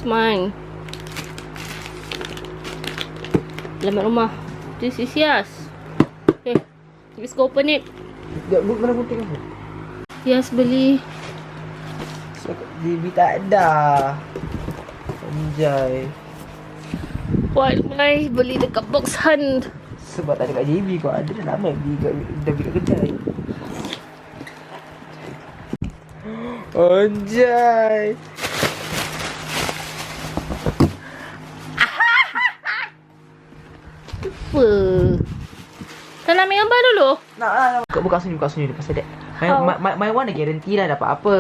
is mine. Alamat rumah. This is yours. Okay, let's go open it. Mana gunting apa? Yes, beli. JB tak ada. Anjay. Why beli dekat Box Hunt? Sebab tak ada kat JB. Kau ada dah lama dah beli kat kedai. Anjay. Apa? Kau nak ambil gambar dulu? Nak. Buka sini pasal that. My one dah guarantee dah dapat apa.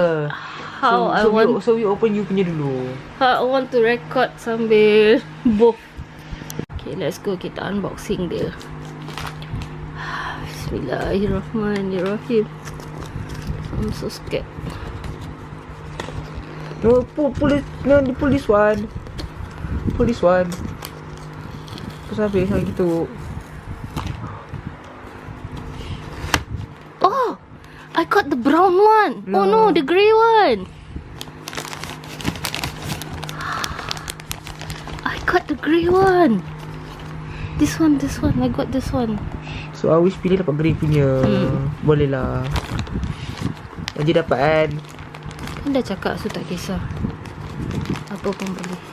So we open you punya dulu. I want to record sambil both. Okay, let's go. Kita unboxing dia. Bismillahirrahmanirrahim. I'm so scared. No, pull this one. Pull this one. Terus habis macam gitu. Oh, I got the brown one. No. Oh no, the grey one. I got the grey one. This one. I got this one. So I wish pilih dapat grey punya. Boleh lah. Jadi dapat kan. Kan dah cakap so tak kisah. Apa pun boleh.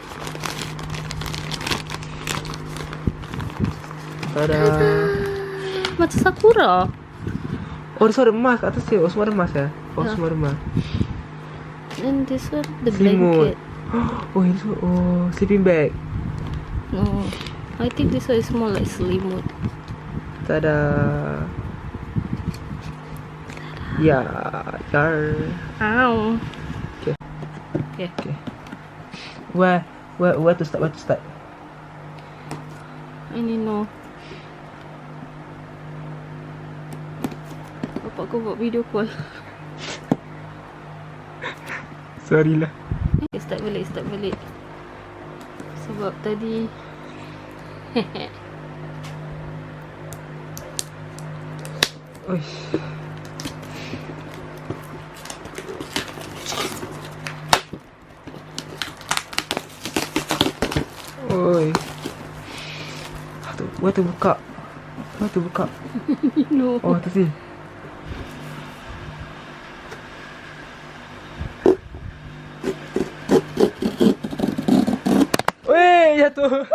Tada. Macam Sakura. Oh, dia ada emas kat atas dia. Oh, semua ada emas ya? Oh, Ya. semua ada emas. And this one, the Selimut. blanket. Oh, ini semua. Oh, sleeping bag. No, I think this one is more like selimut. Tada. Ya, yar. Ow. Okay. Okay. Where to start? I need know. Bapak kau buat video call. Sorry lah. Okay, start balik. Sebab tadi Uish. Oi. Where to buka? no. Oh, atas ni. Weh, jatuh.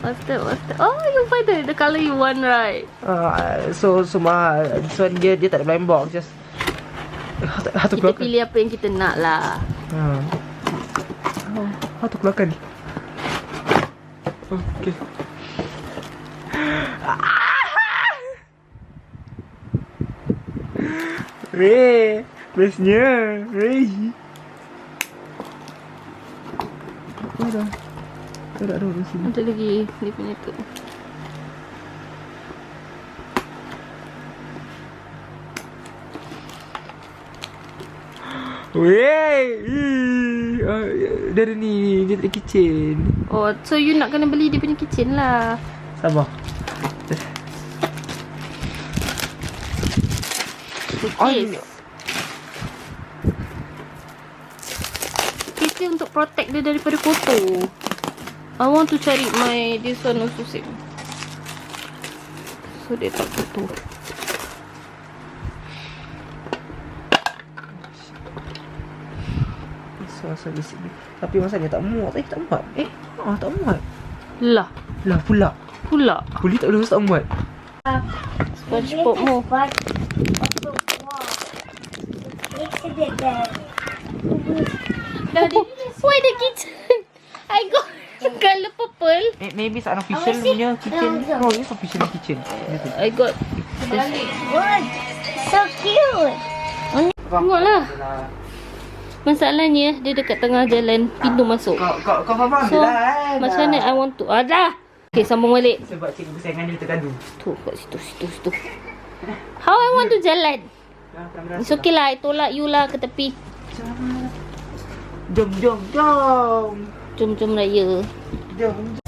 What's that? Oh, you find the color you want, right? So mahal. So dia tak ada blind box. Just how to Kita keluarkan. pilih apa yang kita nak lah. How to keluarkan. Okay. Weh, bestnya. Weh. Oh dah. Tak ada di sini. Ada lagi dia punya tu. Weh. Dia ada ni. Dia tak ada kitchen. Oh, so you nak kena beli dia punya kitchen lah. Sabar. Case. Case dia untuk protect dia daripada kotor. I want to cari my this one also same. So dia tak kotor. Asal di sini. Tapi masalahnya tak muat. Tak muat. Tak muat. Lah Pula. Boleh tak boleh tak muat. SpongeBob mo. Daddy, why the kitchen? I got color purple. Maybe it's unofficial punya kitchen. No, it's official kitchen. I got Good. So cute. tengoklah. Masalahnya dia dekat tengah jalan pintu masuk. Kau faham So macam mana I want to ada. Okay, sambung balik. Sebab cikgu kesayangan dia tergaduh. Tu kat situ. How I want to jalan? It's okay lah, I tolak you lah ke tepi. Jom. Jom raya. Jom.